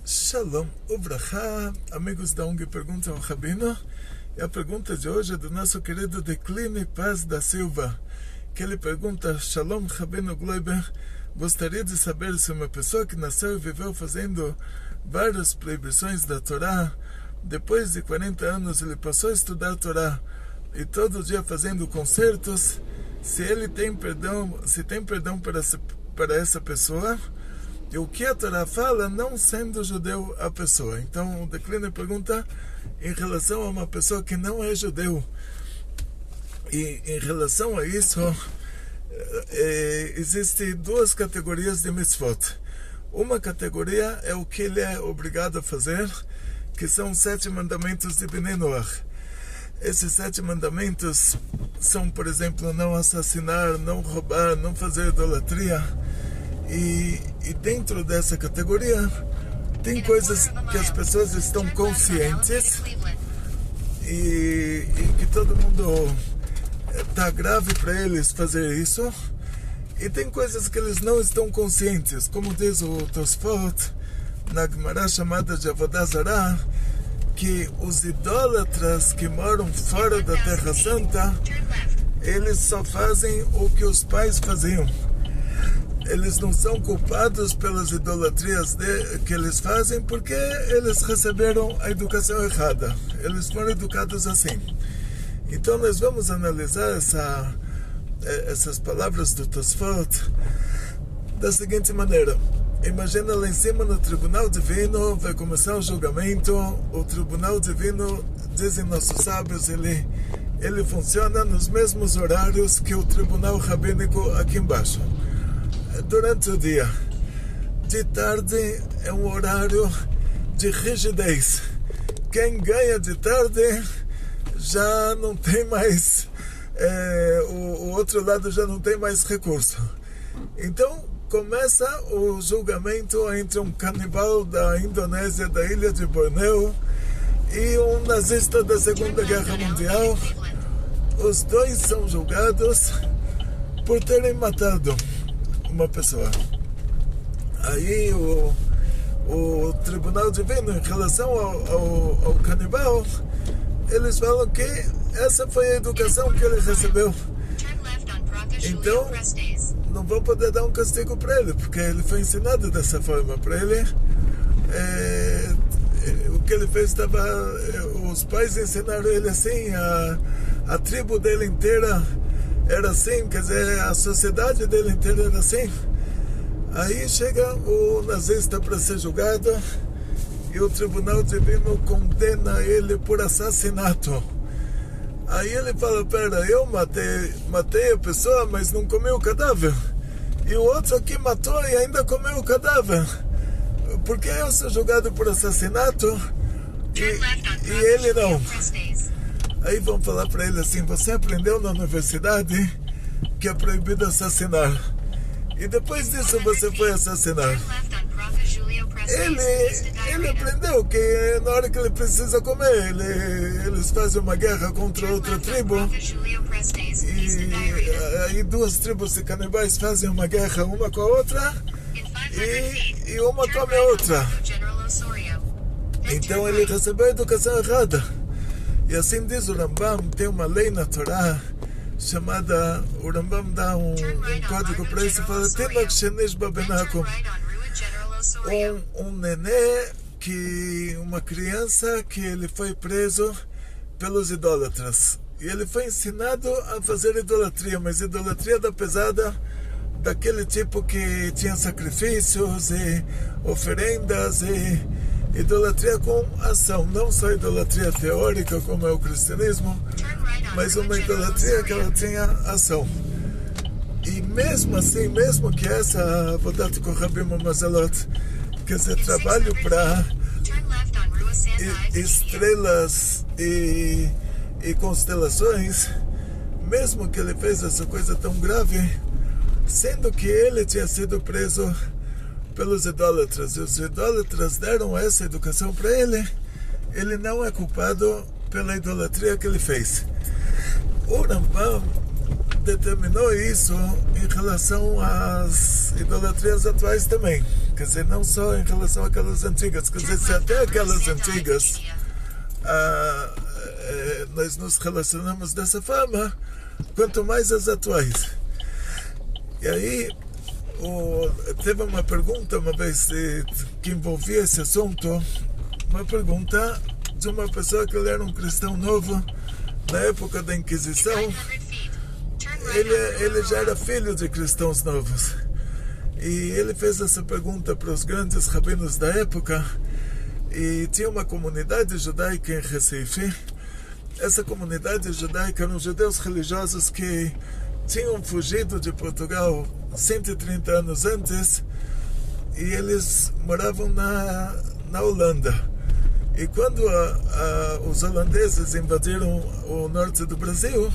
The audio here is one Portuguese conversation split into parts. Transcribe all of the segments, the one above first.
Shalom, Ubrachá, amigos da ONG Perguntam ao Rabino. E a pergunta de hoje é do nosso querido Decline Paz da Silva, que ele pergunta: Shalom, Rabino Gloiber, gostaria de saber se uma pessoa que nasceu e viveu fazendo várias proibições da Torá, depois de 40 anos ele passou a estudar a Torá e todo dia fazendo concertos, se ele tem perdão, se tem perdão para essa pessoa, e o que a Torá fala, não sendo judeu a pessoa. Então o Decline pergunta em relação a uma pessoa que não é judeu. E em relação a isso, existem duas categorias de mitzvot. Uma categoria é o que ele é obrigado a fazer, que são 7 mandamentos de Bnei Noach. Esses 7 mandamentos são, por exemplo, não assassinar, não roubar, não fazer idolatria. E dentro dessa categoria tem coisas que as pessoas estão conscientes e que todo mundo está grave para eles fazer isso, e tem coisas que eles não estão conscientes, como diz o Tosfot na Gemara chamada de Avodah Zarah, que os idólatras que moram fora da Terra Santa, eles só fazem o que os pais faziam. Eles não são culpados pelas idolatrias que eles fazem, porque eles receberam a educação errada. Eles foram educados assim. Então nós vamos analisar essas palavras do Tosfot da seguinte maneira. Imagina lá em cima no Tribunal Divino, vai começar o julgamento. O Tribunal Divino, dizem nossos sábios, ele funciona nos mesmos horários que o Tribunal Rabínico aqui embaixo. Durante o dia, de tarde é um horário de rigidez. Quem ganha de tarde já não tem mais, o outro lado já não tem mais recurso. Então começa o julgamento entre um canibal da Indonésia, da ilha de Bornéu, e um nazista da Segunda Guerra Mundial. Os dois são julgados por terem matado uma pessoa. Aí o Tribunal Divino, em relação ao canibal, eles falam que essa foi a educação que ele recebeu. Então não vão poder dar um castigo para ele, porque ele foi ensinado dessa forma. Para ele, o que ele fez estava, os pais ensinaram ele assim, a tribo dele inteira era assim, quer dizer, a sociedade dele inteira era assim. Aí chega o nazista para ser julgado e o Tribunal Divino condena ele por assassinato. Aí ele fala: pera, eu matei a pessoa, mas não comi o cadáver. E o outro aqui matou e ainda comeu o cadáver. Por que eu sou julgado por assassinato e ele não? Aí vão falar para ele assim: você aprendeu na universidade que é proibido assassinar, e depois disso você foi assassinar. Ele aprendeu que na hora que ele precisa comer, eles fazem uma guerra contra outra tribo, e aí 2 tribos de canibais fazem uma guerra uma com a outra, e uma come a outra. Então ele recebeu a educação errada. E assim diz o Rambam, tem uma lei na Torá chamada, o Rambam dá um código para isso, fala: Tinok Shenishba Benakum, um nenê, uma criança que ele foi preso pelos idólatras. E ele foi ensinado a fazer idolatria, mas idolatria da pesada, daquele tipo que tinha sacrifícios e oferendas e idolatria com ação, não só idolatria teórica como é o cristianismo, mas uma idolatria que ela tinha ação. E mesmo assim, mesmo que essa Avodat Kohabim Mazalot, quer dizer, trabalho para estrelas e constelações, mesmo que ele fez essa coisa tão grave, sendo que ele tinha sido preso pelos idólatras, e os idólatras deram essa educação para ele, ele não é culpado pela idolatria que ele fez. O Rambam determinou isso em relação às idolatrias atuais também. Quer dizer, não só em relação àquelas antigas. Quer dizer, se até aquelas antigas nós nos relacionamos dessa forma, quanto mais as atuais. E aí, teve uma pergunta uma vez que envolvia esse assunto, uma pergunta de uma pessoa que ele era um cristão novo na época da Inquisição. Ele já era filho de cristãos novos. E ele fez essa pergunta para os grandes rabinos da época. E tinha uma comunidade judaica em Recife. Essa comunidade judaica eram judeus religiosos que tinham fugido de Portugal 130 anos antes. E eles moravam na Holanda. E quando os holandeses invadiram o norte do Brasil,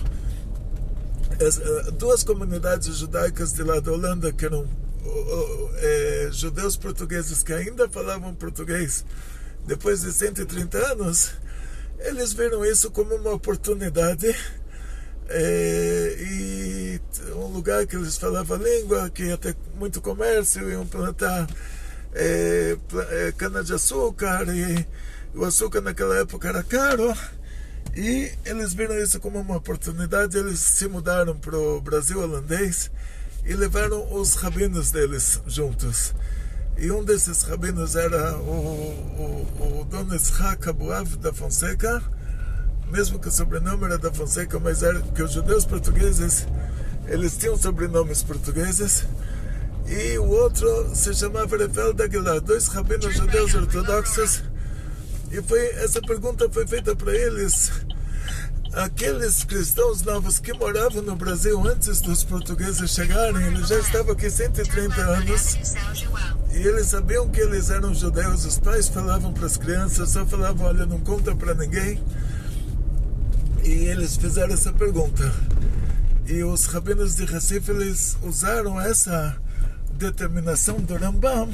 duas comunidades judaicas de lá da Holanda, que eram judeus portugueses que ainda falavam português depois de 130 anos, eles viram isso como uma oportunidade e um lugar que eles falavam a língua, que ia ter muito comércio, iam plantar cana-de-açúcar, e o açúcar naquela época era caro. E eles viram isso como uma oportunidade. Eles se mudaram para o Brasil holandês e levaram os rabinos deles juntos. E um desses rabinos era o Dom Yitzhak Abuav da Fonseca, mesmo que o sobrenome era da Fonseca, mas era que os judeus portugueses, eles tinham sobrenomes portugueses. E o outro se chamava Revel da Aguilar, dois rabinos judeus ortodoxos. E essa pergunta foi feita para eles. Aqueles cristãos novos que moravam no Brasil antes dos portugueses chegarem, eles já estavam aqui 130 anos. E eles sabiam que eles eram judeus. Os pais falavam para as crianças, só falavam, olha, não conta para ninguém. E eles fizeram essa pergunta. E os rabinos de Recife, eles usaram essa determinação do Rambam,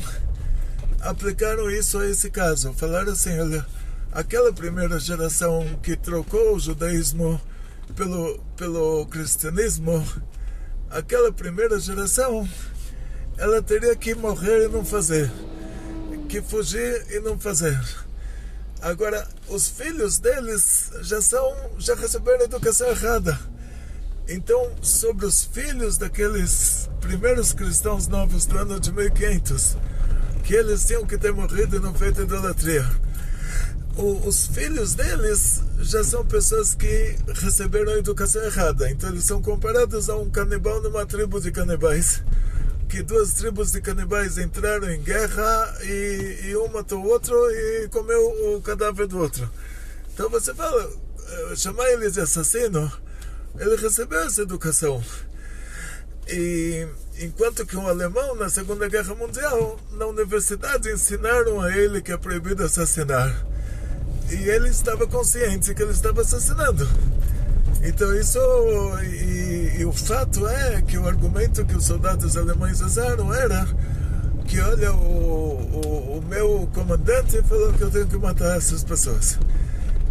aplicaram isso a esse caso. Falaram assim, olha, aquela primeira geração que trocou o judaísmo pelo cristianismo, aquela primeira geração, ela teria que morrer e não fazer, que fugir e não fazer. Agora, os filhos deles já receberam educação errada. Então, sobre os filhos daqueles primeiros cristãos novos do ano de 1500, que eles tinham que ter morrido e não feito idolatria, os filhos deles já são pessoas que receberam a educação errada. Então eles são comparados a um canibal numa tribo de canibais, que duas tribos de canibais entraram em guerra e um matou o outro e comeu o cadáver do outro. Então você fala, chamar ele de assassino, ele recebeu essa educação. E enquanto que um alemão, na Segunda Guerra Mundial, na universidade ensinaram a ele que é proibido assassinar. E ele estava consciente que ele estava assassinando. Então isso, e o fato é que o argumento que os soldados alemães usaram era que, olha, o meu comandante falou que eu tenho que matar essas pessoas.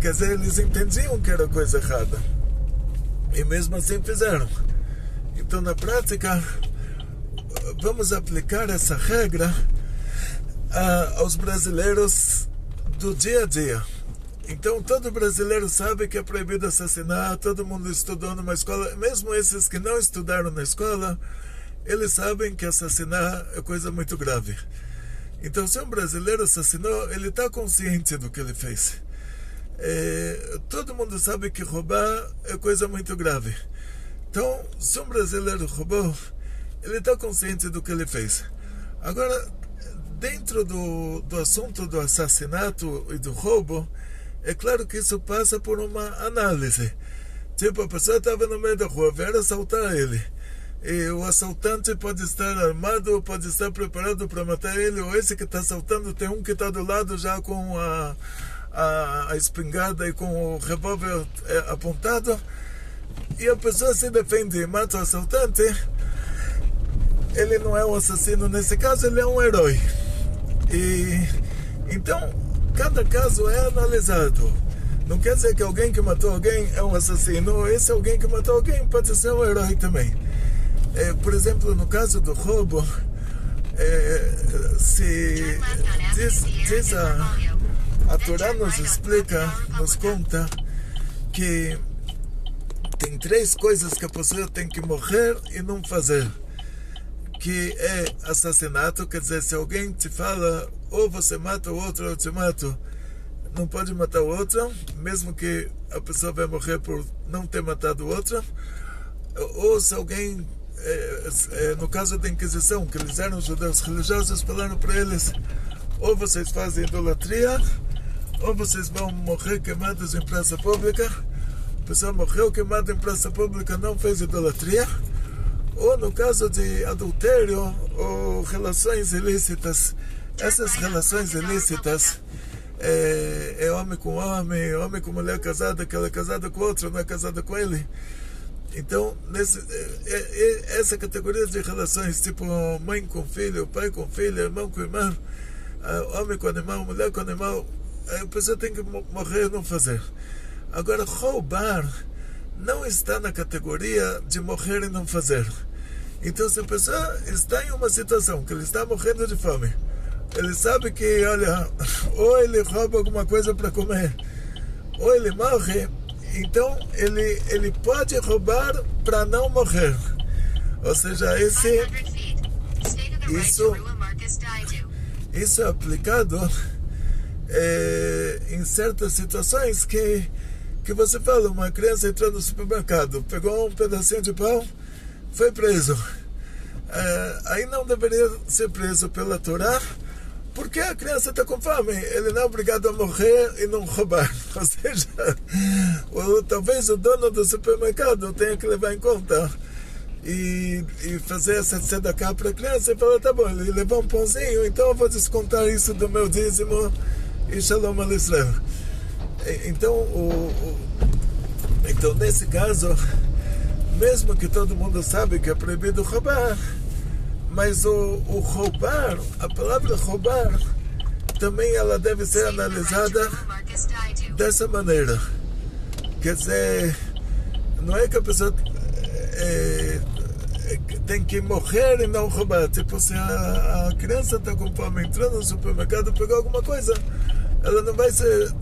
Quer dizer, eles entendiam que era coisa errada. E mesmo assim fizeram. Então, na prática, vamos aplicar essa regra aos brasileiros do dia a dia. Então, todo brasileiro sabe que é proibido assassinar, todo mundo estudou numa escola, mesmo esses que não estudaram na escola, eles sabem que assassinar é coisa muito grave. Então, se um brasileiro assassinou, ele está consciente do que ele fez. Todo mundo sabe que roubar é coisa muito grave. Então, se um brasileiro roubou, ele está consciente do que ele fez. Agora, dentro do assunto do assassinato e do roubo, é claro que isso passa por uma análise. Tipo, a pessoa estava no meio da rua, vieram assaltar ele. E o assaltante pode estar armado, pode estar preparado para matar ele, ou esse que está assaltando tem um que está do lado já com a espingarda e com o revólver apontado. E a pessoa se defende e mata o assaltante. Ele não é um assassino nesse caso, ele é um herói. E então, cada caso é analisado. Não quer dizer que alguém que matou alguém é um assassino. Esse alguém que matou alguém pode ser um herói também. Por exemplo, no caso do roubo, se diz a Torá nos explica, nos conta que tem 3 coisas que a pessoa tem que morrer e não fazer, que é assassinato, quer dizer, se alguém te fala ou você mata o outro ou eu te mato, não pode matar o outro, mesmo que a pessoa vai morrer por não ter matado o outro. Ou se alguém, no caso da Inquisição, que eles eram judeus religiosos, falaram para eles: ou vocês fazem idolatria, ou vocês vão morrer queimados em praça pública. A pessoa morreu queimada em praça pública, não fez idolatria. Ou no caso de adultério ou relações ilícitas, essas relações ilícitas é homem com mulher casada, que ela é casada com outro, não é casada com ele. Então, essa categoria de relações, tipo mãe com filho, pai com filho, irmão com irmão, homem com animal, mulher com animal, a pessoa tem que morrer e não fazer. Agora, roubar não está na categoria de morrer e não fazer. Então, se a pessoa está em uma situação que ele está morrendo de fome, ele sabe que, olha, ou ele rouba alguma coisa para comer, ou ele morre, então ele pode roubar para não morrer. Ou seja, isso é aplicado em certas situações que você fala, uma criança entrou no supermercado, pegou um pedacinho de pão, foi preso. Aí não deveria ser preso pela Torá, porque a criança está com fome. Ele não é obrigado a morrer e não roubar. Ou seja, talvez o dono do supermercado tenha que levar em conta e fazer essa tzedakah para a criança e falar: tá bom, ele levou um pãozinho, então eu vou descontar isso do meu dízimo e shalom aleichem. Então, nesse caso, mesmo que todo mundo sabe que é proibido roubar, mas o roubar, a palavra roubar, também ela deve ser analisada dessa maneira. Quer dizer, não é que a pessoa tem que morrer e não roubar. Tipo, se a criança está com fome, entrou no supermercado, pegou alguma coisa, ela não vai ser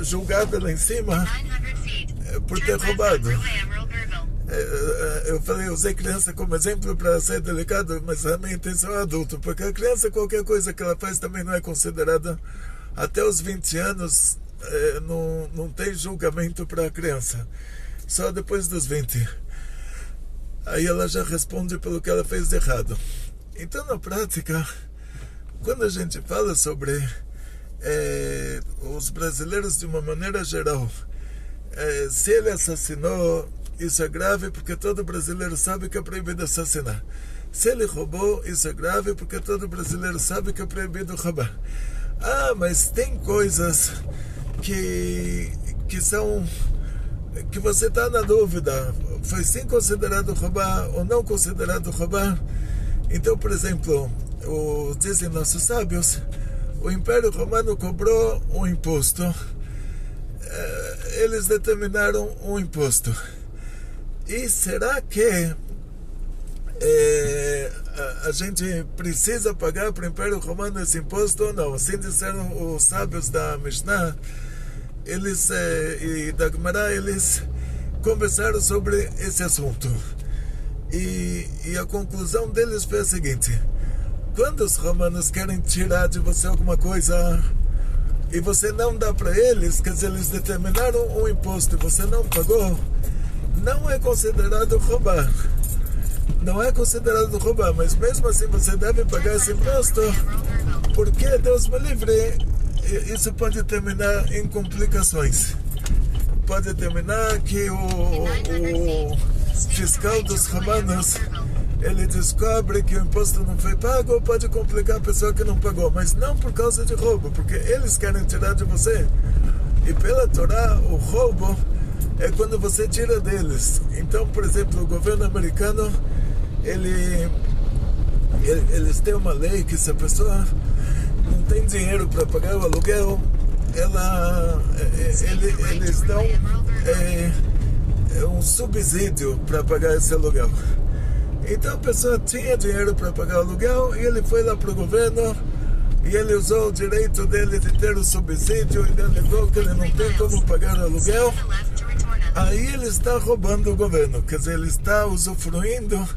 julgada lá em cima por ter roubado. Eu usei criança como exemplo para ser delicado, mas a minha intenção é adulto, porque a criança, qualquer coisa que ela faz também não é considerada. Até os 20 anos não tem julgamento para a criança, só depois dos 20 aí ela já responde pelo que ela fez de errado. Então, na prática, quando a gente fala sobre os brasileiros de uma maneira geral, se ele assassinou, isso é grave porque todo brasileiro sabe que é proibido assassinar. Se ele roubou, isso é grave porque todo brasileiro sabe que é proibido roubar. Mas tem coisas que você está na dúvida, foi sim considerado roubar ou não considerado roubar. Então, por exemplo, dizem nossos sábios, o Império Romano cobrou um imposto. Eles determinaram um imposto. E será que a gente precisa pagar para o Império Romano esse imposto ou não? Assim disseram os sábios da Mishnah, e da Gemara, eles conversaram sobre esse assunto. E a conclusão deles foi a seguinte: quando os romanos querem tirar de você alguma coisa e você não dá para eles, quer dizer, eles determinaram um imposto e você não pagou, não é considerado roubar. Não é considerado roubar, mas mesmo assim você deve pagar esse imposto, porque, Deus me livre, isso pode terminar em complicações. Pode terminar que o fiscal dos romanos, ele descobre que o imposto não foi pago, ou pode complicar a pessoa que não pagou, mas não por causa de roubo, porque eles querem tirar de você. E pela Torá, o roubo é quando você tira deles. Então, por exemplo, o governo americano, eles têm uma lei que se a pessoa não tem dinheiro para pagar o aluguel, eles dão um subsídio para pagar esse aluguel. Então a pessoa tinha dinheiro para pagar o aluguel e ele foi lá para o governo e ele usou o direito dele de ter o subsídio e alegou que ele não tem como pagar o aluguel. Aí ele está roubando o governo, quer dizer, ele está usufruindo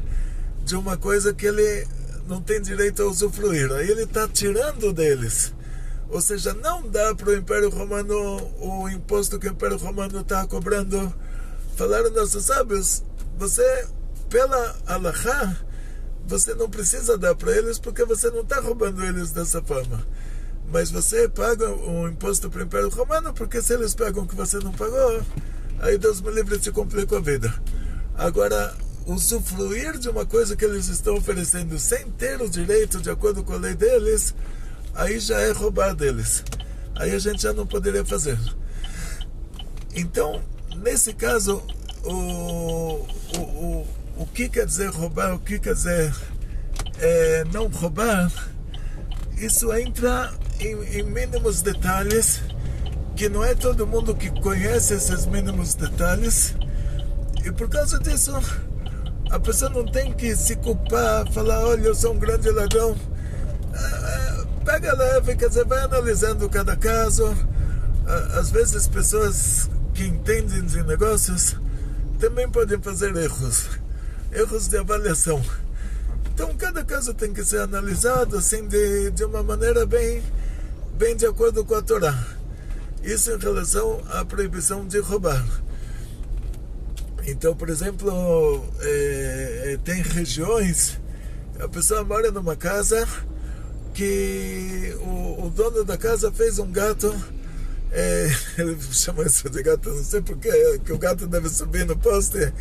de uma coisa que ele não tem direito a usufruir. Aí ele está tirando deles. Ou seja, não dá para o Império Romano o imposto que o Império Romano está cobrando. Falaram nossos sábios, você, pela Halachá, você não precisa dar para eles porque você não está roubando eles dessa forma. Mas você paga o imposto para o Império Romano porque se eles pagam o que você não pagou, aí Deus me livre, te complica a vida. Agora, usufruir de uma coisa que eles estão oferecendo sem ter o direito de acordo com a lei deles, aí já é roubar deles. Aí a gente já não poderia fazer. Então, nesse caso, o que quer dizer roubar, o que quer dizer não roubar, isso entra em mínimos detalhes, que não é todo mundo que conhece esses mínimos detalhes, e por causa disso, a pessoa não tem que se culpar, falar, olha, eu sou um grande ladrão. Pega leve, quer dizer, vai analisando cada caso. Às vezes pessoas que entendem de negócios também podem fazer erros de avaliação. Então cada caso tem que ser analisado assim de uma maneira bem de acordo com a Torá. Isso em relação à proibição de roubar. Então, por exemplo, tem regiões, a pessoa mora numa casa que o dono da casa fez um gato, ele chama isso de gato, não sei porque, que o gato deve subir no poste,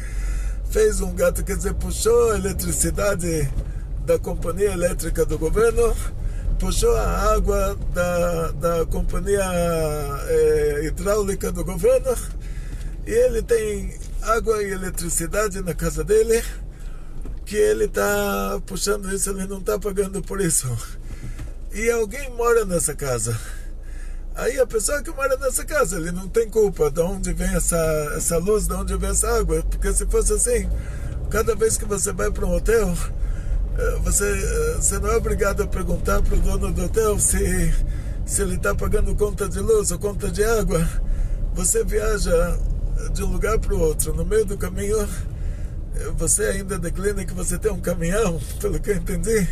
fez um gato, quer dizer, puxou a eletricidade da companhia elétrica do governo, puxou a água da companhia hidráulica do governo, e ele tem água e eletricidade na casa dele, que ele está puxando isso, ele não está pagando por isso. E alguém mora nessa casa. Aí a pessoa que mora nessa casa, ele não tem culpa de onde vem essa luz, de onde vem essa água, porque se fosse assim, cada vez que você vai para um hotel, você não é obrigado a perguntar para o dono do hotel se ele está pagando conta de luz ou conta de água. Você viaja de um lugar para o outro, no meio do caminho, você ainda declina que você tem um caminhão, pelo que eu entendi,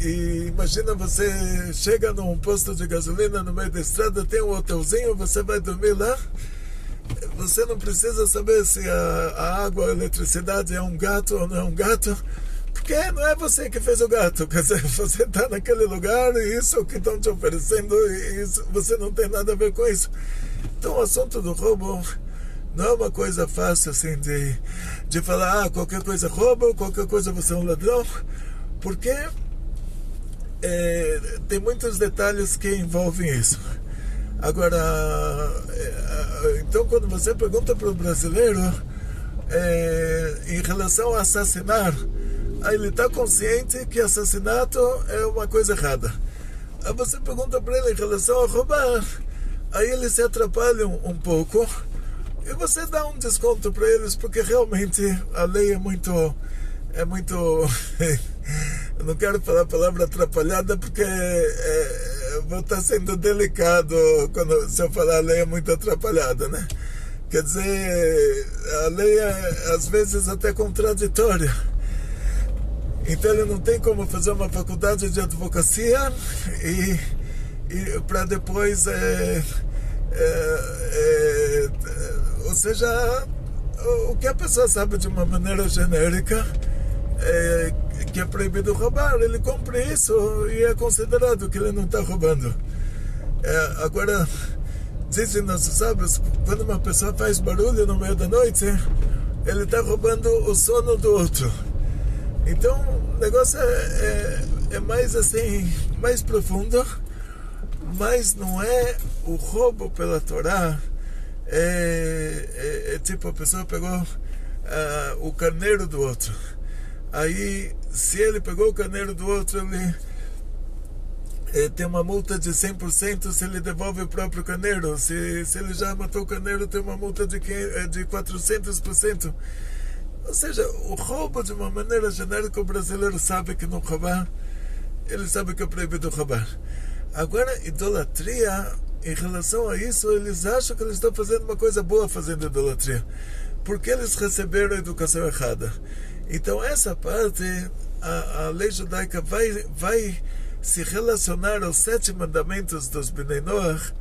e imagina, você chega num posto de gasolina no meio da estrada, tem um hotelzinho, você vai dormir lá, você não precisa saber se a água, a eletricidade é um gato ou não é um gato, porque não é você que fez o gato, quer dizer, você está naquele lugar e isso é o que estão te oferecendo e isso, você não tem nada a ver com isso. Então o assunto do roubo não é uma coisa fácil assim de falar, qualquer coisa rouba, qualquer coisa você é um ladrão, porque tem muitos detalhes que envolvem isso. Agora, então quando você pergunta para o brasileiro em relação a assassinar, aí ele está consciente que assassinato é uma coisa errada. Aí você pergunta para ele em relação a roubar, aí eles se atrapalham um pouco e você dá um desconto para eles, porque realmente a lei é muito eu não quero falar a palavra atrapalhada, porque vou estar sendo delicado se eu falar a lei é muito atrapalhada, né? Quer dizer, a lei é às vezes até contraditória. Então ele não tem como fazer uma faculdade de advocacia e para depois ou seja, o que a pessoa sabe de uma maneira genérica que é proibido roubar, ele cumpre isso e é considerado que ele não está roubando. Agora, dizem nossos sábios, quando uma pessoa faz barulho no meio da noite, ele está roubando o sono do outro. Então o negócio é mais assim, mais profundo, mas não é o roubo pela Torá. Tipo, a pessoa pegou o carneiro do outro. Aí, se ele pegou o carneiro do outro, tem uma multa de 100% se ele devolve o próprio carneiro. Se ele já matou o carneiro, tem uma multa de 400%. Ou seja, o roubo, de uma maneira genérica, o brasileiro sabe que não roubar, ele sabe que é proibido roubar. Agora, idolatria, em relação a isso, eles acham que eles estão fazendo uma coisa boa fazendo idolatria, porque eles receberam a educação errada. Então, essa parte, a lei judaica vai se relacionar aos 7 mandamentos dos Bnei Noach,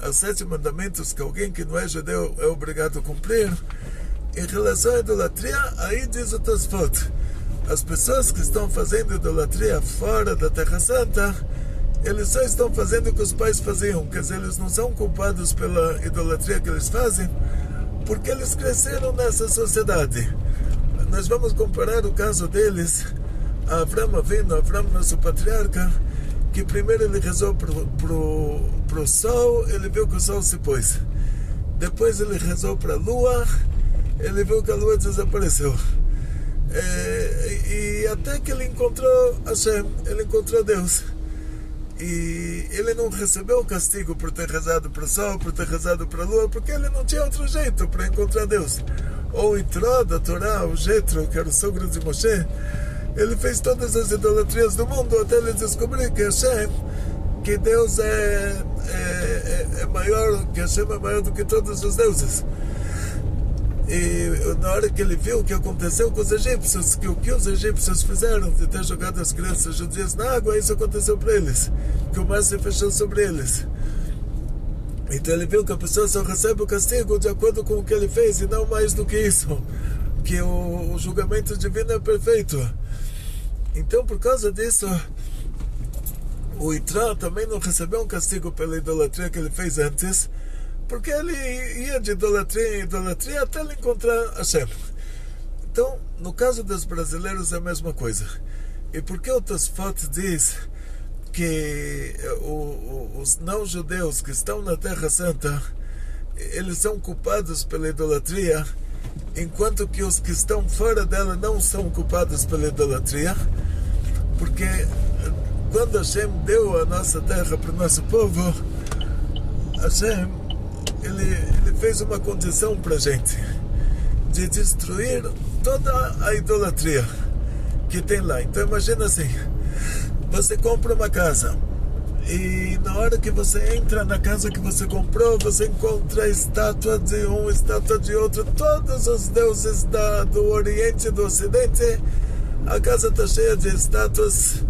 aos 7 mandamentos que alguém que não é judeu é obrigado a cumprir. Em relação à idolatria, aí diz o Tosfot, as pessoas que estão fazendo idolatria fora da Terra Santa, eles só estão fazendo o que os pais faziam, quer dizer, eles não são culpados pela idolatria que eles fazem, porque eles cresceram nessa sociedade. Nós vamos comparar o caso deles a Avram Avinu, Avram, nosso patriarca, que primeiro ele rezou pro sol, ele viu que o sol se pôs. Depois ele rezou para a lua, ele viu que a lua desapareceu. E até que ele encontrou Hashem, ele encontrou Deus. E ele não recebeu o castigo por ter rezado para o sol, por ter rezado para a lua, porque ele não tinha outro jeito para encontrar Deus. Ou Itró da Torá, o Jetro, que era o sogro de Moshe, ele fez todas as idolatrias do mundo até ele descobrir que Hashem, que Deus é maior, que Hashem é maior do que todos os deuses. E na hora que ele viu o que aconteceu com os egípcios, que o que os egípcios fizeram de ter jogado as crianças judias na água, isso aconteceu para eles, que o mar se fechou sobre eles. Então ele viu que a pessoa só recebe o castigo de acordo com o que ele fez e não mais do que isso, que o julgamento divino é perfeito. Então, por causa disso, o Itró também não recebeu um castigo pela idolatria que ele fez antes, porque ele ia de idolatria em idolatria até ele encontrar Hashem. Então, no caso dos brasileiros é a mesma coisa. E por que o Tosfot diz que os não-judeus que estão na Terra Santa, eles são culpados pela idolatria, enquanto que os que estão fora dela não são culpados pela idolatria? Porque quando Hashem deu a nossa terra para o nosso povo, Hashem, ele fez uma condição para a gente, de destruir toda a idolatria que tem lá. Então imagina assim, você compra uma casa, e na hora que você entra na casa que você comprou, você encontra a estátua de um, estátua de outro, todos os deuses do Oriente e do Ocidente. A casa está cheia de estátuas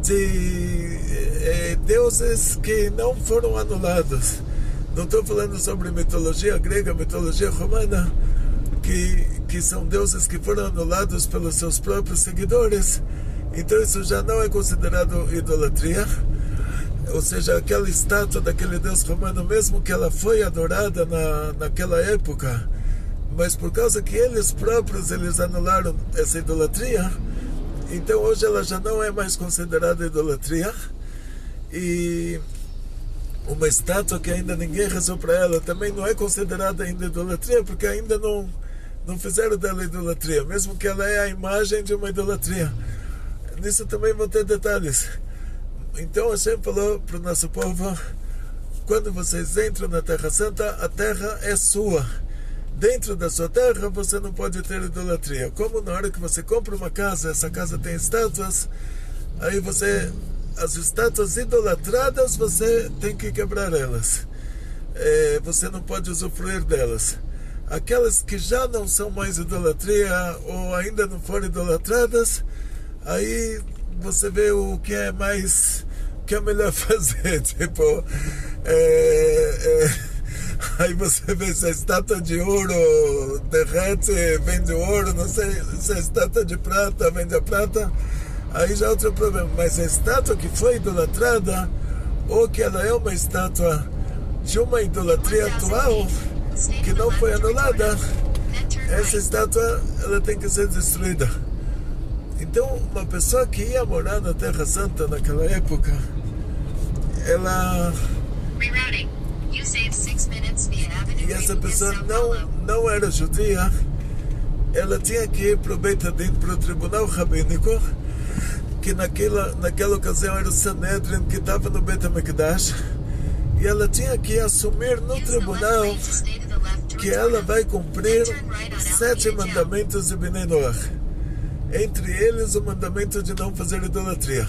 de deuses que não foram anulados. Não estou falando sobre mitologia grega, mitologia romana, que são deuses que foram anulados pelos seus próprios seguidores. Então isso já não é considerado idolatria. Ou seja, aquela estátua daquele deus romano, mesmo que ela foi adorada naquela época, mas por causa que eles próprios eles anularam essa idolatria, então hoje ela já não é mais considerada idolatria. E uma estátua que ainda ninguém rezou para ela também não é considerada ainda idolatria, porque ainda não fizeram dela idolatria, mesmo que ela é a imagem de uma idolatria. Nisso também vão ter detalhes. Então Hashem falou para o nosso povo: quando vocês entram na Terra Santa, a terra é sua. Dentro da sua terra você não pode ter idolatria. Como na hora que você compra uma casa, essa casa tem estátuas, aí as estátuas idolatradas, você tem que quebrar elas. Você não pode usufruir delas. Aquelas que já não são mais idolatria ou ainda não foram idolatradas, aí você vê o que é melhor fazer. Tipo, aí você vê se a estátua de ouro derrete, vende o ouro, não sei, se a estátua de prata vende a prata, aí já é outro problema. Mas a estátua que foi idolatrada, ou que ela é uma estátua de uma idolatria atual, que não foi anulada, essa estátua ela tem que ser destruída. Então, uma pessoa que ia morar na Terra Santa naquela época, ela... E essa pessoa não era judia, ela tinha que ir para o Beit Hadin, para o tribunal rabínico, que naquela ocasião era o Sanedrin que estava no Beit HaMikdash, e ela tinha que assumir no tribunal que ela vai cumprir 7 mandamentos de Bnei Noach, entre eles o mandamento de não fazer idolatria.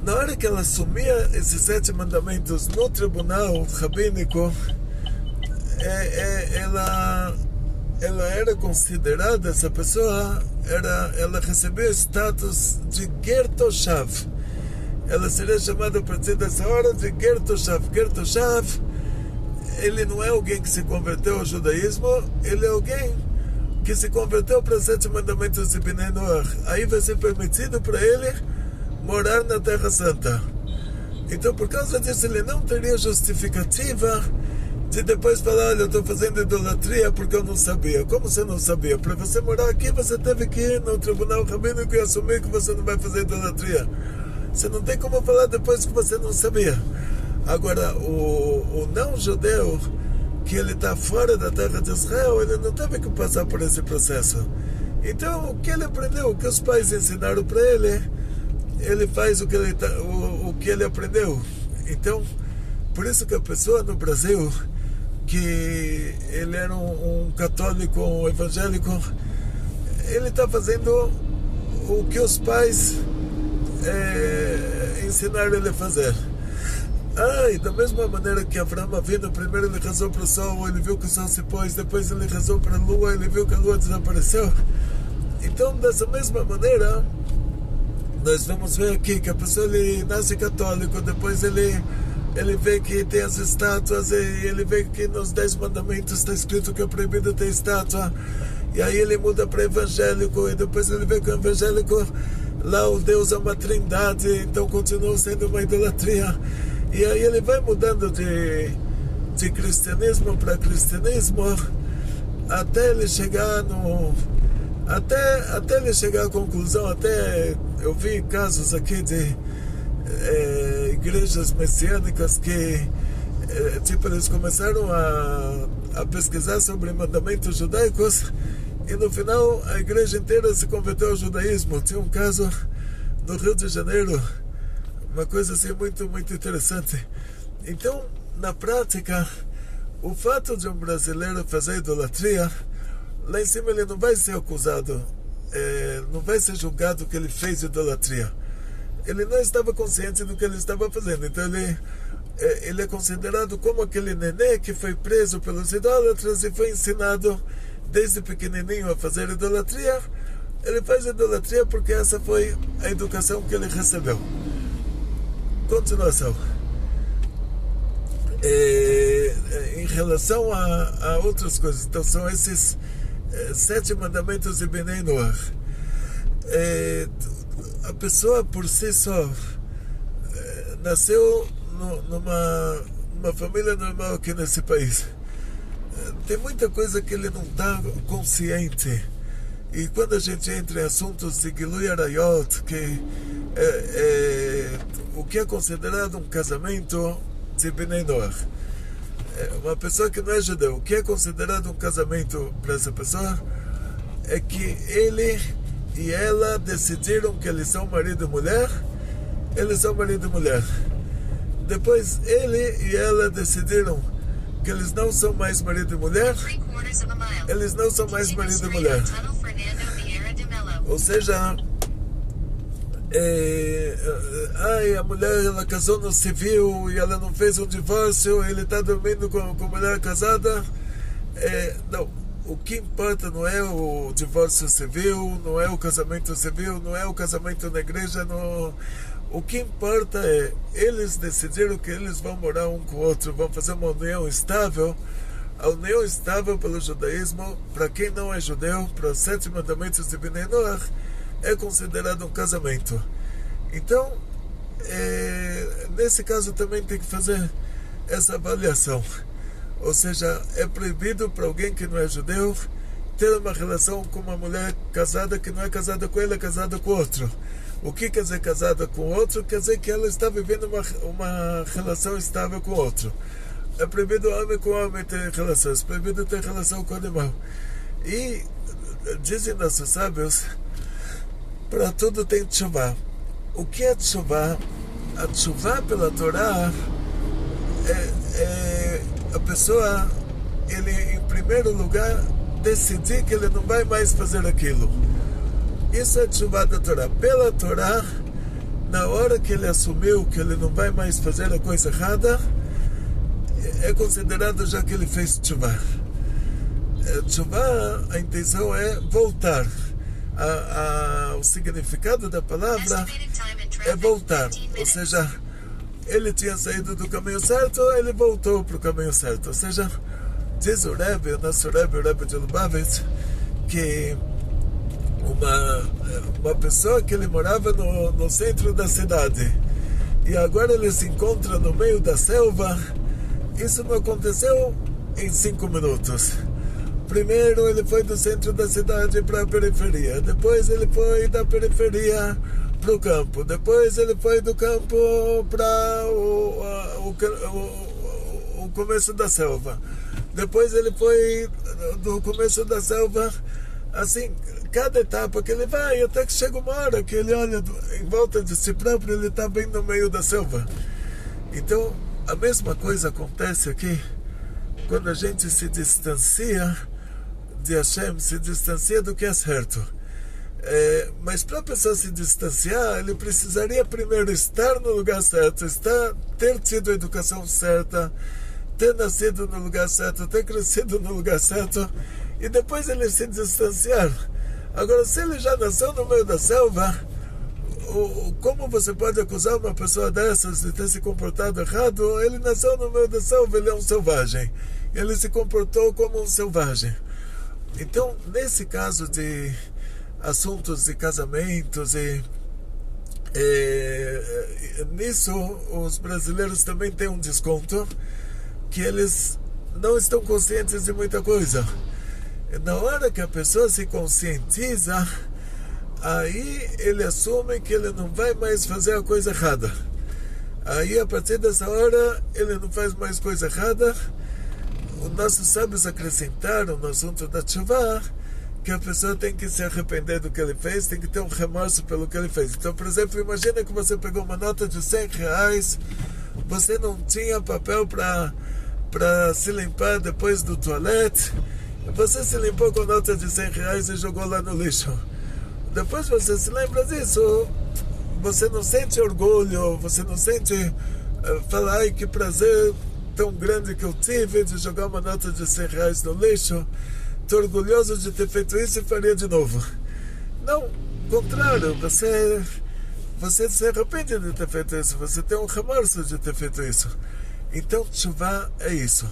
Na hora que ela assumia esses 7 mandamentos no tribunal rabínico, ela era considerada, essa pessoa, ela recebia o status de Ger Toshav. Ela seria chamada a partir dessa hora de Ger Toshav. Ger Toshav, ele não é alguém que se converteu ao judaísmo, ele é alguém que se converteu para os 7 mandamentos de Bnei Noach. Aí vai ser permitido para ele morar na Terra Santa. Então, por causa disso, ele não teria justificativa de depois falar: olha, eu estou fazendo idolatria porque eu não sabia. Como você não sabia? Para você morar aqui, você teve que ir no tribunal rabínico e assumir que você não vai fazer idolatria. Você não tem como falar depois que você não sabia. Agora, o não-judeu, que ele está fora da terra de Israel, ele não teve que passar por esse processo. Então, o que ele aprendeu, o que os pais ensinaram para ele faz o que ele aprendeu. Então, por isso que a pessoa no Brasil, que ele era um católico, um evangélico, ele está fazendo o que os pais ensinaram ele a fazer. E da mesma maneira que Avraham Avinu, primeiro ele rezou para o sol, ele viu que o sol se pôs, depois ele rezou para a lua, ele viu que a lua desapareceu. Então, dessa mesma maneira, nós vamos ver aqui que a pessoa ele nasce católico, depois ele vê que tem as estátuas, e ele vê que nos 10 mandamentos está escrito que é proibido ter estátua, e aí ele muda para evangélico, e depois ele vê que o evangélico, lá o Deus é uma trindade, então continua sendo uma idolatria, e aí ele vai mudando de cristianismo para cristianismo, até ele chegar até ele chegar à conclusão. Até eu vi casos aqui de igrejas messiânicas que tipo, eles começaram a pesquisar sobre mandamentos judaicos, e no final a igreja inteira se converteu ao judaísmo. Tinha um caso no Rio de Janeiro, uma coisa assim muito, muito interessante. Então, na prática, o fato de um brasileiro fazer idolatria, lá em cima ele não vai ser acusado, não vai ser julgado que ele fez idolatria. Ele não estava consciente do que ele estava fazendo. Então ele é considerado como aquele nenê que foi preso pelos idólatras e foi ensinado desde pequenininho a fazer idolatria. Ele faz idolatria porque essa foi a educação que ele recebeu. Continuação. Em relação a outras coisas, então são esses 7 mandamentos de Bnei Noach. A pessoa por si só nasceu numa família normal aqui nesse país. Tem muita coisa que ele não está consciente, e quando a gente entra em assuntos de Gilui Arayot, que o que é considerado um casamento de Bnei Noach, uma pessoa que não é judeu, o que é considerado um casamento para essa pessoa é que ele e ela decidiram que eles são marido e mulher, eles são marido e mulher. Depois ele e ela decidiram que eles não são mais marido e mulher, eles não são mais marido e mulher. Ou seja, a mulher ela casou no civil e ela não fez um divórcio, ele está dormindo com a mulher casada. Não, o que importa não é o divórcio civil, não é o casamento civil, não é o casamento na igreja, não. O que importa é eles decidiram que eles vão morar um com o outro, vão fazer uma união estável. A união estável pelo judaísmo, para quem não é judeu, para os 7 mandamentos de Bnei Noach, é considerado um casamento. Então, nesse caso também tem que fazer essa avaliação. Ou seja, é proibido para alguém que não é judeu ter uma relação com uma mulher casada que não é casada com ele, é casada com outro. O que quer dizer casada com outro? Quer dizer que ela está vivendo uma relação estável com outro. É proibido homem com homem ter relações, é proibido ter relação com animal. E dizem nossos sábios, para tudo tem tshuva. O que é tshuva? A tshuva pela Torá é a pessoa, ele em primeiro lugar decidir que ele não vai mais fazer aquilo. Isso é tshuva da Torá. Pela Torá, na hora que ele assumiu que ele não vai mais fazer a coisa errada, é considerado já que ele fez tshuva. Tshuva, a intenção é voltar. O significado da palavra é voltar, ou seja, ele tinha saído do caminho certo, ele voltou para o caminho certo. Ou seja, diz o Rebbe, o nosso Rebbe, o Rebbe de Lubavitch, que uma pessoa que ele morava no centro da cidade e agora ele se encontra no meio da selva, isso não aconteceu em 5 minutos. Primeiro ele foi do centro da cidade para a periferia, depois ele foi da periferia para o campo, depois ele foi do campo para o começo da selva, depois ele foi do começo da selva, assim, cada etapa que ele vai, até que chega uma hora que ele olha em volta de si próprio, ele está bem no meio da selva. Então, a mesma coisa acontece aqui, quando a gente se distancia de Hashem, se distancia do que é certo. Mas para a pessoa se distanciar, ele precisaria primeiro estar no lugar certo, ter tido a educação certa, ter nascido no lugar certo, ter crescido no lugar certo, e depois ele se distanciar. Agora, se ele já nasceu no meio da selva, como você pode acusar uma pessoa dessas de ter se comportado errado? Ele nasceu no meio da selva, ele é um selvagem. Ele se comportou como um selvagem. Então, nesse caso de assuntos de casamentos nisso os brasileiros também têm um desconto, que eles não estão conscientes de muita coisa. Na hora que a pessoa se conscientiza, aí ele assume que ele não vai mais fazer a coisa errada. Aí, a partir dessa hora, ele não faz mais coisa errada. Os nossos sábios acrescentaram no assunto da tshuva que a pessoa tem que se arrepender do que ele fez, tem que ter um remorso pelo que ele fez. Então, por exemplo, imagina que você pegou uma nota de R$100, você não tinha papel para se limpar depois do toalete, você se limpou com a nota de R$100 e jogou lá no lixo. Depois você se lembra disso, você não sente orgulho, você não sente falar, ai, que prazer tão grande que eu tive de jogar uma nota de R$100 no lixo, estou orgulhoso de ter feito isso e faria de novo. Não, contrário, você se arrepende de ter feito isso, você tem um remorso de ter feito isso. Então, tshuva é isso.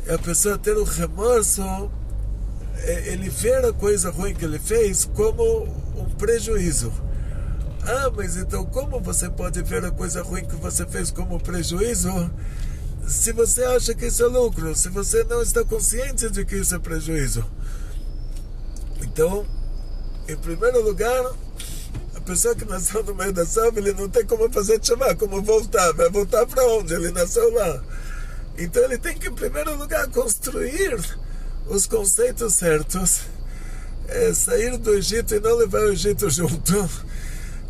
É a pessoa ter o remorso, ele ver a coisa ruim que ele fez como um prejuízo. Ah, mas então como você pode ver a coisa ruim que você fez como prejuízo se você acha que isso é lucro, se você não está consciente de que isso é prejuízo? Então, em primeiro lugar, a pessoa que nasceu no meio da selva, ele não tem como fazer tshuva, como voltar. Vai voltar para onde? Ele nasceu lá. Então ele tem que, em primeiro lugar, construir os conceitos certos, sair do Egito e não levar o Egito junto,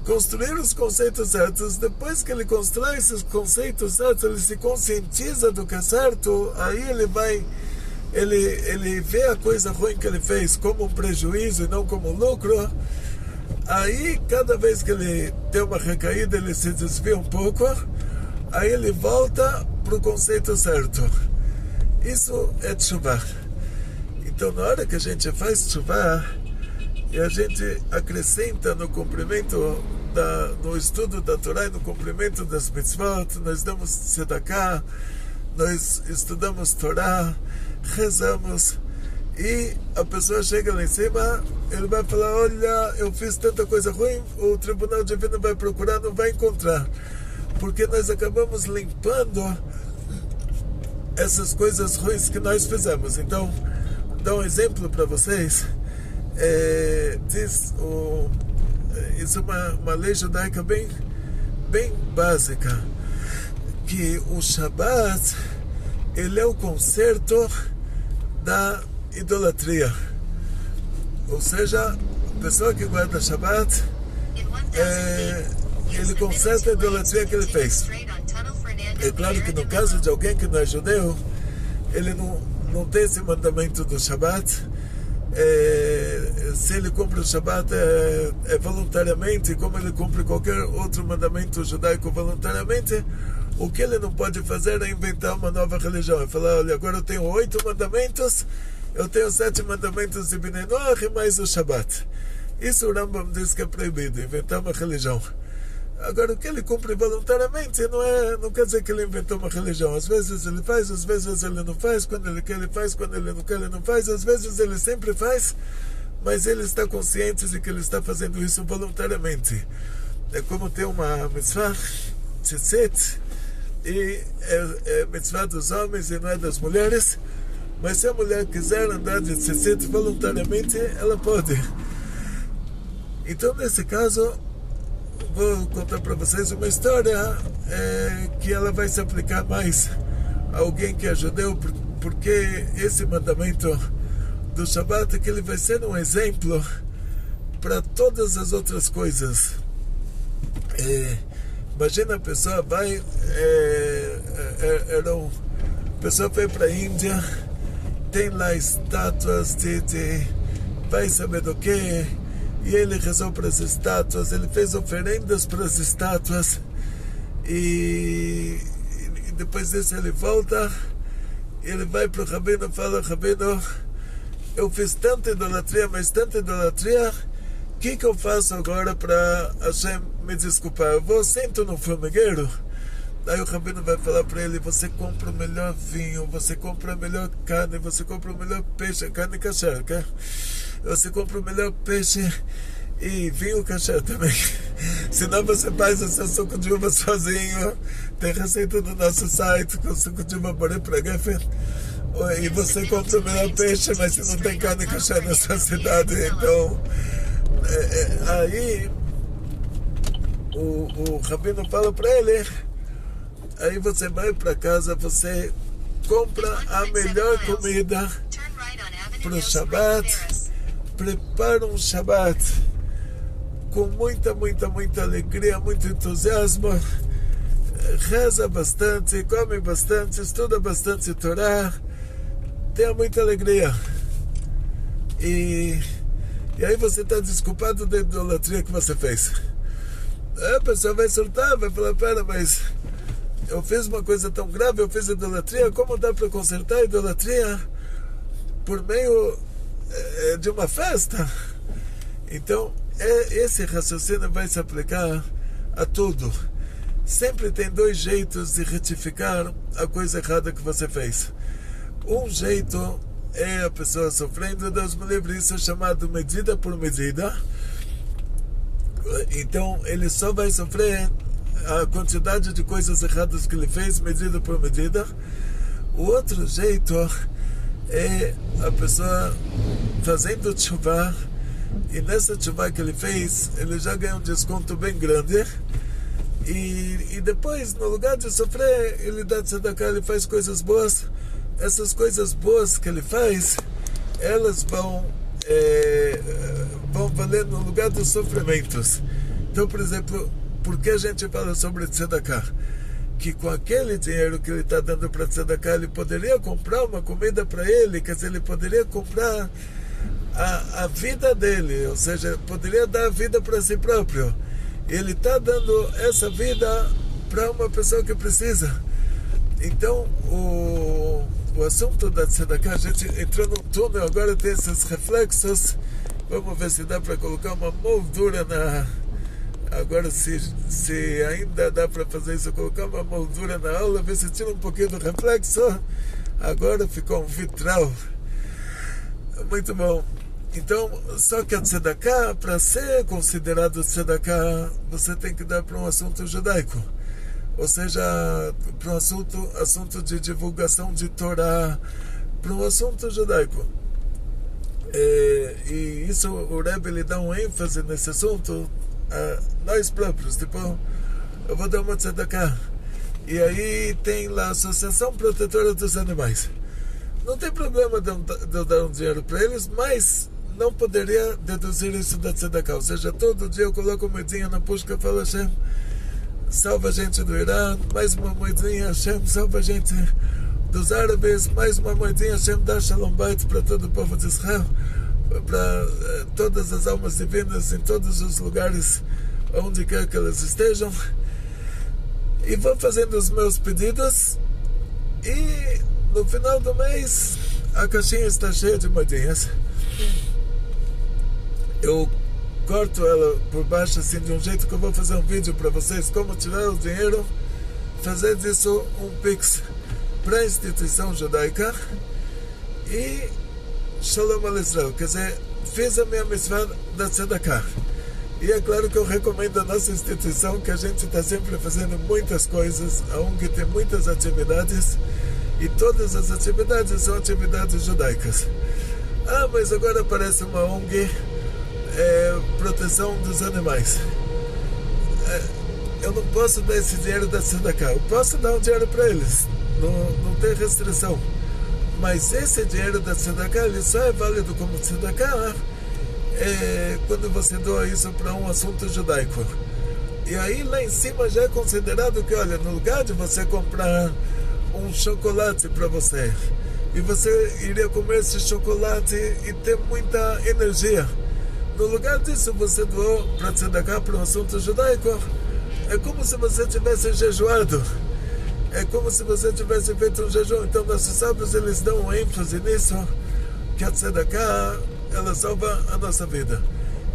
construir os conceitos certos. Depois que ele constrói esses conceitos certos, ele se conscientiza do que é certo, aí ele vê a coisa ruim que ele fez como um prejuízo e não como um lucro. Aí, cada vez que ele tem uma recaída, ele se desvia um pouco, aí ele volta para o conceito certo. Isso é tshuva. Então, na hora que a gente faz tshuva e a gente acrescenta no cumprimento no estudo da Torá e no cumprimento das mitzvot, nós damos tzedakah, nós estudamos Torá, rezamos, e a pessoa chega lá em cima, ele vai falar, olha, eu fiz tanta coisa ruim, o tribunal divino vai procurar, não vai encontrar, porque nós acabamos limpando essas coisas ruins que nós fizemos. Então, dá um exemplo para vocês. Isso é uma lei judaica bem básica, que o Shabat, ele é o conserto da idolatria. Ou seja, pessoa que guarda Shabbat, ele conserta a idolatria que ele fez. É claro que no caso de alguém que não é judeu, ele não tem esse mandamento do Shabbat. Se ele cumpre o Shabbat é voluntariamente, como ele cumpre qualquer outro mandamento judaico voluntariamente. O que ele não pode fazer é inventar uma nova religião. É falar, olha, agora eu tenho 8 mandamentos, eu tenho 7 mandamentos de Bnei Noach e mais o Shabbat. Isso o Rambam diz que é proibido, inventar uma religião. Agora, o que ele cumpre voluntariamente não quer dizer que ele inventou uma religião. Às vezes ele faz, às vezes ele não faz. Quando ele quer, ele faz. Quando ele não quer, ele não faz. Às vezes ele sempre faz, mas ele está consciente de que ele está fazendo isso voluntariamente. É como ter uma mitzvah, tzitzit, e é mitzvah dos homens e não é das mulheres. Mas se a mulher quiser andar de tzitzit voluntariamente, ela pode. Então, nesse caso, vou contar para vocês uma história que ela vai se aplicar mais a alguém que é judeu, porque esse mandamento do Shabbat é que ele vai ser um exemplo para todas as outras coisas. Imagina a pessoa vai, a pessoa foi para a Índia, tem lá estátuas de vai saber do que, e ele rezou para as estátuas, ele fez oferendas para as estátuas, e depois disso ele volta, ele vai para o Rabino e fala, Rabino, eu fiz tanta idolatria, mas tanta idolatria, o que eu faço agora para Hashem me desculpar? Eu vou, sento no formigueiro. Aí o Rabino vai falar para ele, você compra o melhor vinho, você compra a melhor carne, você compra o melhor peixe, carne kasher, okay? Você compra o melhor peixe e vinho kasher também. Senão você faz o seu suco de uva sozinho. Tem receita no nosso site com suco de uva boré para Geffen. E você compra o melhor peixe, mas você não tem carne kasher na sua cidade. Então, aí o Rabino fala para ele, aí você vai para casa, você compra a melhor comida para o Shabbat, prepara um Shabbat com muita alegria, muito entusiasmo, reza bastante, come bastante, estuda bastante Torá, tenha muita alegria. E aí você está desculpado da idolatria que você fez. A pessoa vai surtar, vai falar, pera, mas eu fiz uma coisa tão grave, eu fiz idolatria, como dá para consertar a idolatria por meio de uma festa? Então, esse raciocínio vai se aplicar a tudo. Sempre tem 2 jeitos de retificar a coisa errada que você fez. Um jeito é a pessoa sofrendo, Deus me livre, isso é chamado medida por medida. Então ele só vai sofrer a quantidade de coisas erradas que ele fez, medida por medida. O outro jeito é a pessoa fazendo tshuva, e nessa tshuva que ele fez, ele já ganha um desconto bem grande, e depois, no lugar de sofrer, ele dá tzedakah, ele faz coisas boas. Essas coisas boas que ele faz, elas vão valer no lugar dos sofrimentos. Então, por exemplo, por que a gente fala sobre tzedakah? Que com aquele dinheiro que ele está dando para tzedakah, ele poderia comprar uma comida para ele, quer dizer, ele poderia comprar a vida dele, ou seja, poderia dar a vida para si próprio. Ele está dando essa vida para uma pessoa que precisa. Então, o assunto da tzedakah, a gente entrou num túnel, agora tem esses reflexos. Vamos ver se dá para colocar uma moldura agora, se ainda dá para fazer isso, colocar uma moldura na aula, ver se tira um pouquinho do reflexo. Agora ficou um vitral. Muito bom. Então, só que a tzedakah, para ser considerado tzedakah, você tem que dar para um assunto judaico. Ou seja, para um assunto de divulgação de Torá, para um assunto judaico. E isso, o Rebbe, ele dá um ênfase nesse assunto a nós próprios. Tipo, eu vou dar uma tzedakah. E aí tem lá a Associação Protetora dos Animais. Não tem problema de eu dar um dinheiro para eles, mas não poderia deduzir isso da tzedakah. Ou seja, todo dia eu coloco uma moedinha na pushka e falo: Hashem, salva a gente do Irã, mais uma moedinha, Hashem, salva a gente dos árabes, mais uma moedinha, Hashem, dá Shalom Bait para todo o povo de Israel, para todas as almas divinas em todos os lugares onde quer que elas estejam. E vou fazendo os meus pedidos, e no final do mês a caixinha está cheia de moedinhas. Eu corto ela por baixo assim, de um jeito que eu vou fazer um vídeo para vocês como tirar o dinheiro, fazer disso um pix para a instituição judaica e Shalom al Israel, quer dizer, fiz a minha mitzvah da tzedakah. E é claro que eu recomendo a nossa instituição, que a gente está sempre fazendo muitas coisas, a ONG tem muitas atividades, e todas as atividades são atividades judaicas. Ah, mas agora aparece uma ONG proteção dos animais. Eu não posso dar esse dinheiro da tzedakah, eu posso dar um dinheiro para eles, não tem restrição. Mas esse dinheiro da tzedakah, ele só é válido como tzedakah quando você doa isso para um assunto judaico. E aí lá em cima já é considerado que, olha, no lugar de você comprar um chocolate para você, e você iria comer esse chocolate e ter muita energia, no lugar disso você doou para tzedakah, para um assunto judaico, é como se você tivesse jejuado, é como se você tivesse feito um jejum. Então nossos sábios, eles dão um ênfase nisso, que a tzedakah, ela salva a nossa vida.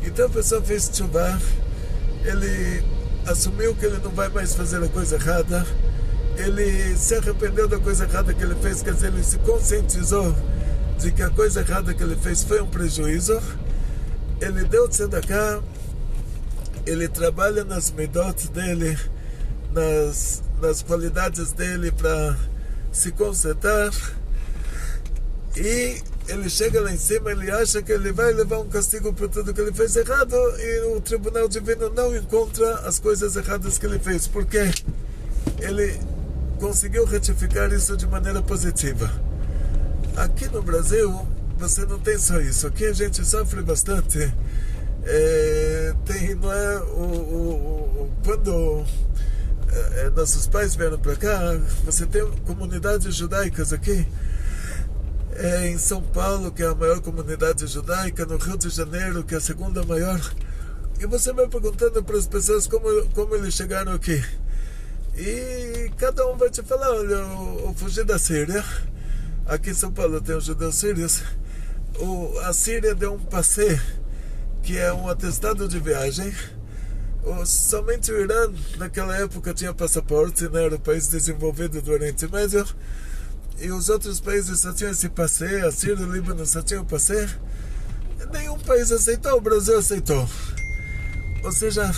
Então a pessoa fez tchuvah, ele assumiu que ele não vai mais fazer a coisa errada, ele se arrependeu da coisa errada que ele fez, quer dizer, ele se conscientizou de que a coisa errada que ele fez foi um prejuízo, ele deu tzedakah, ele trabalha nas midot dele, nas qualidades dele para se consertar, e ele chega lá em cima, ele acha que ele vai levar um castigo por tudo que ele fez errado, e o tribunal divino não encontra as coisas erradas que ele fez, porque ele conseguiu retificar isso de maneira positiva. Aqui no Brasil você não tem só isso, aqui a gente sofre bastante. Não é quando nossos pais vieram para cá, você tem comunidades judaicas aqui, em São Paulo, que é a maior comunidade judaica, no Rio de Janeiro, que é a segunda maior, e você vai perguntando para as pessoas como eles chegaram aqui, e cada um vai te falar: olha, eu fugi da Síria, aqui em São Paulo tem os judeus sírios, a Síria deu um passe, que é um atestado de viagem. Somente o Irã naquela época tinha passaporte, né? Era o país desenvolvido do Oriente Médio, e os outros países só tinham esse passe, a Síria e o Líbano só tinham o passe. Nenhum país aceitou, o Brasil aceitou. Ou seja,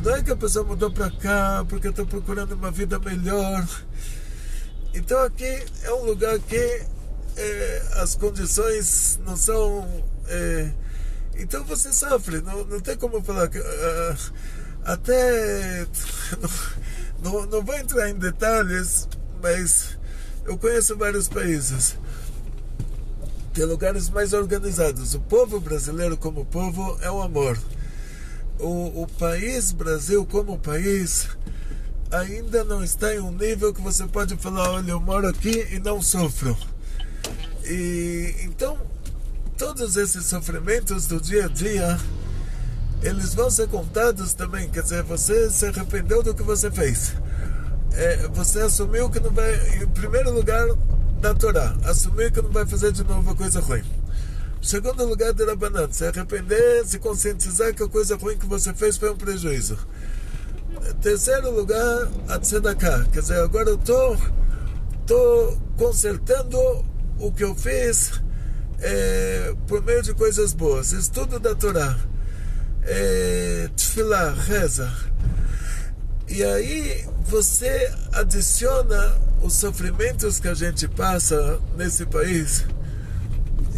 não é que a pessoa mudou para cá porque está procurando uma vida melhor. Então aqui é um lugar que as condições não são... então você sofre, não tem como falar que... até... não vou entrar em detalhes, mas eu conheço vários países. Tem lugares mais organizados. O povo brasileiro como povo é um amor. O país Brasil como país ainda não está em um nível que você pode falar: olha, eu moro aqui e não sofro. E então todos esses sofrimentos do dia a dia, eles vão ser contados também. Quer dizer, você se arrependeu do que você fez, você assumiu que não vai, em primeiro lugar, da Torá, assumir que não vai fazer de novo a coisa ruim. Segundo lugar, de Rabanan, se arrepender, se conscientizar que a coisa ruim que você fez foi um prejuízo. Terceiro lugar, a tzedakah, quer dizer, agora eu estou consertando o que eu fiz por meio de coisas boas, estudo da Torá, tefilá, reza. E aí você adiciona os sofrimentos que a gente passa nesse país,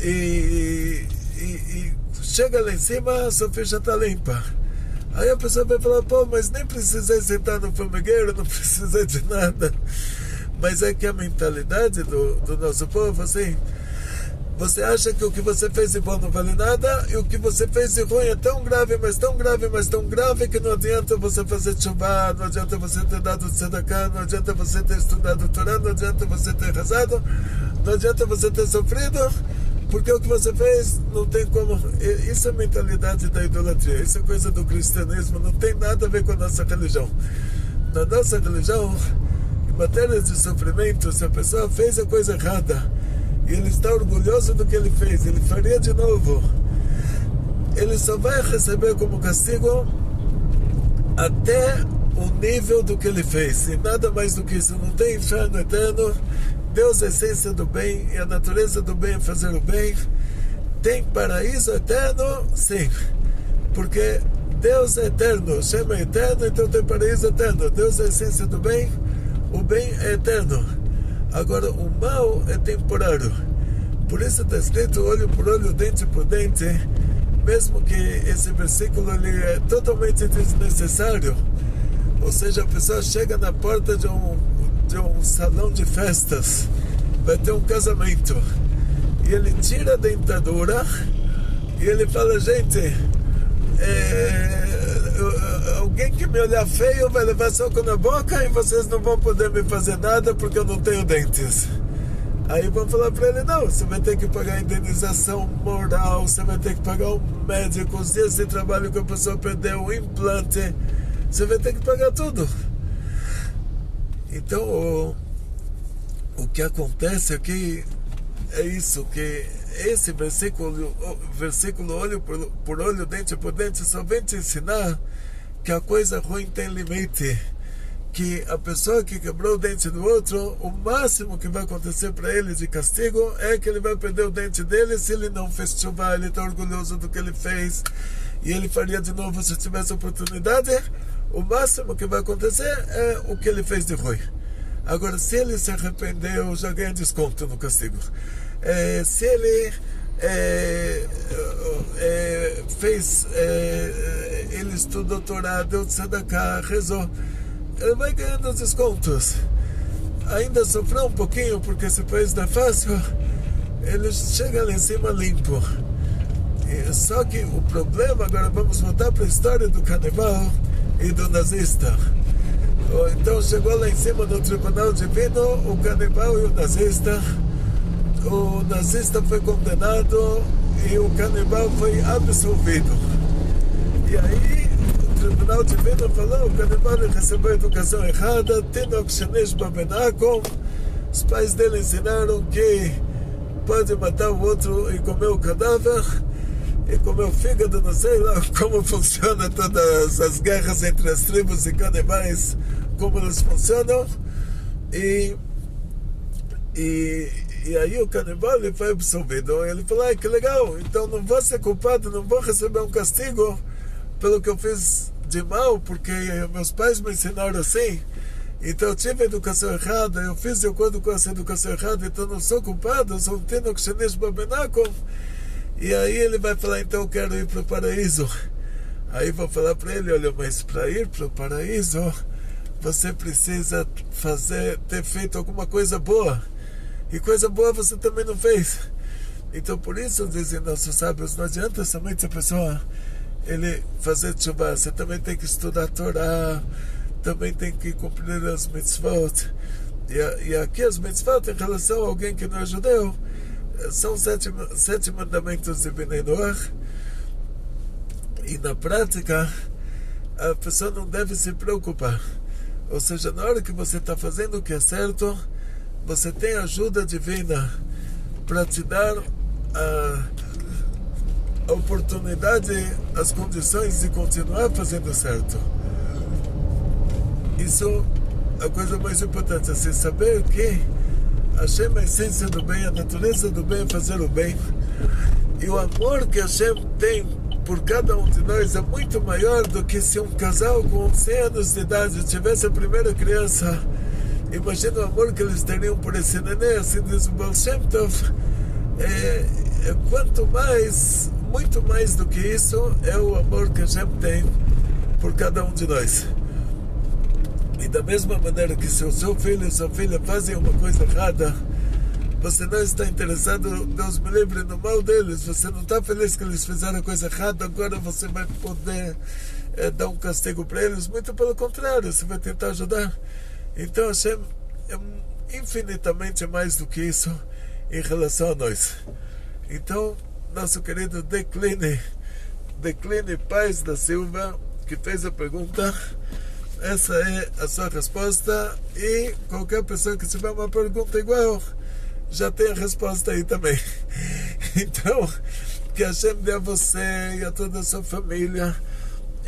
e chega lá em cima, a sua ficha está limpa. Aí a pessoa vai falar: pô, mas nem precisei sentar no formigueiro, não precisei de nada. Mas é que a mentalidade do nosso povo, assim, Você acha que o que você fez de bom não vale nada, e o que você fez de ruim é tão grave, mas tão grave, mas tão grave, que não adianta você fazer tshuva, não adianta você ter dado tzedakah, não adianta você ter estudado Torá, não adianta você ter rezado, não adianta você ter sofrido, porque o que você fez não tem como. Isso é a mentalidade da idolatria, isso é coisa do cristianismo, não tem nada a ver com a nossa religião. Na nossa religião, em matéria de sofrimento, se a pessoa fez a coisa errada e ele está orgulhoso do que ele fez, ele faria de novo, ele só vai receber como castigo até o nível do que ele fez, e nada mais do que isso. Não tem inferno eterno. Deus é a essência do bem, e a natureza do bem é fazer o bem. Tem paraíso eterno? Sim, porque Deus é eterno, Hashem é eterno, então tem paraíso eterno. Deus é a essência do bem, o bem é eterno. Agora, o mal é temporário. Por isso está escrito olho por olho, dente por dente, mesmo que esse versículo ele é totalmente desnecessário. Ou seja, a pessoa chega na porta de um salão de festas, vai ter um casamento, e ele tira a dentadura e ele fala: gente, alguém que me olhar feio vai levar soco na boca, e vocês não vão poder me fazer nada porque eu não tenho dentes. Aí vão falar para ele: não, você vai ter que pagar indenização moral, você vai ter que pagar um médico, os dias de trabalho que a pessoa perdeu, o implante, você vai ter que pagar tudo. Então o que acontece aqui é isso, que esse versículo olho por olho, dente por dente, só vem te ensinar que a coisa ruim tem limite, que a pessoa que quebrou o dente do outro, o máximo que vai acontecer para ele de castigo é que ele vai perder o dente dele. Se ele não fez tshuva, ele está orgulhoso do que ele fez, e ele faria de novo se tivesse oportunidade. O máximo que vai acontecer é o que ele fez de ruim. Agora, se ele se arrependeu, já ganha desconto no castigo. Se ele ele estudou Torá, deu tzedakah, rezou, ele vai ganhando descontos. Ainda sofreu um pouquinho, porque esse país não é fácil, ele chega lá em cima limpo. Só que o problema, agora vamos voltar para a história do canibal e do nazista. Então chegou lá em cima do tribunal divino o canibal e o nazista foi condenado e o canibal foi absolvido. E aí o tribunal divino falou: o canibal recebeu educação errada, Tinok Shenesh Babenakom. Os pais dele ensinaram que pode matar o outro e comer o cadáver, e comer o fígado, não sei lá como funciona todas as guerras entre as tribos e canibais, como elas funcionam. E aí o canibal ele foi absolvido. Ele falou: que legal, então não vou ser culpado, não vou receber um castigo pelo que eu fiz de mal, porque meus pais me ensinaram assim, então eu tive a educação errada, eu fiz de acordo com essa educação errada, então não sou culpado, eu sou um Tinok Shenesh Babenakom. E aí ele vai falar: então eu quero ir para o paraíso. Aí vou falar para ele: olha, mas para ir para o paraíso você precisa ter feito alguma coisa boa, e coisa boa você também não fez. Então por isso dizem nossos sábios: não adianta somente a pessoa ele fazer tshuva, você também tem que estudar a Torá, também tem que cumprir as mitzvot. E aqui as mitzvot em relação a alguém que não é judeu são sete mandamentos de Bnei Noach, e na prática a pessoa não deve se preocupar. Ou seja, na hora que você está fazendo o que é certo, você tem ajuda divina para te dar a oportunidade, as condições de continuar fazendo certo. Isso é a coisa mais importante, assim, saber que Hashem é a essência do bem, a natureza do bem é fazer o bem, e o amor que Hashem tem por cada um de nós é muito maior do que se um casal com 100 anos de idade tivesse a primeira criança. Imagina o amor que eles teriam por esse neném, assim diz o Baal Shem Tov. Quanto mais, muito mais do que isso, é o amor que Hashem tem por cada um de nós. E da mesma maneira que se o seu filho e sua filha fazem uma coisa errada, você não está interessado, Deus me livre, no mal deles, você não está feliz que eles fizeram coisa errada, agora você vai poder dar um castigo para eles, muito pelo contrário, você vai tentar ajudar. Então Hashem é infinitamente mais do que isso em relação a nós. Então, nosso querido Decline Paz da Silva, que fez a pergunta, essa é a sua resposta, e qualquer pessoa que tiver uma pergunta igual já tem a resposta aí também. Então, que Hashem dê a você e a toda a sua família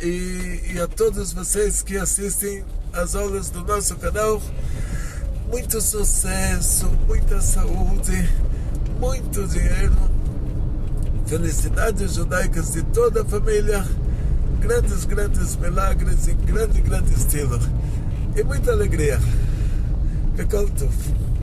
e a todos vocês que assistem às aulas do nosso canal muito sucesso, muita saúde, muito dinheiro, felicidades judaicas de toda a família, grandes milagres em grande estilo e muita alegria. Ficou tudo.